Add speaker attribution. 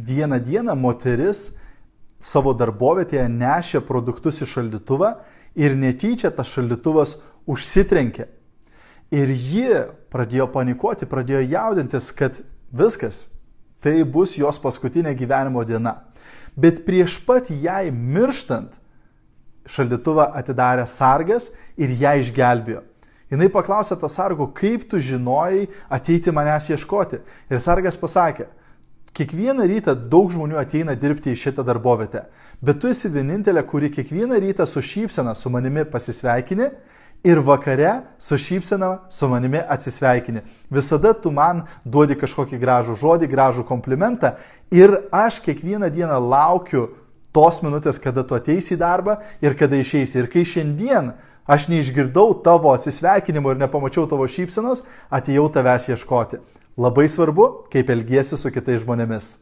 Speaker 1: vieną dieną moteris savo darbovietėje nešė produktus į šaldytuvą ir netyčia tas šaldytuvas užsitrenkė. Ir ji pradėjo panikuoti, pradėjo jaudintis, kad viskas, tai bus jos paskutinė gyvenimo diena. Bet prieš pat jai mirštant, šaldytuvą atidarė sargas ir ją išgelbėjo. Jinai paklausė tą sargų, kaip tu žinojai ateiti manęs ieškoti. Ir sargas pasakė, kiekvieną rytą daug žmonių ateina dirbti į šitą darbovietę, bet tu esi vienintelė, kuri kiekvieną rytą su šypsena su manimi pasisveikini ir vakare su šypsena su manimi atsisveikini. Visada tu man duodi kažkokį gražų žodį, gražų komplimentą ir aš kiekvieną dieną laukiu tos minutės, kada tu ateisi į darbą ir kada išeisi. Ir kai šiandien aš neišgirdau tavo atsisveikinimo ir nepamačiau tavo šypsenos, atėjau tavęs ieškoti. Labai svarbu, kaip elgiesi su kitais žmonėmis.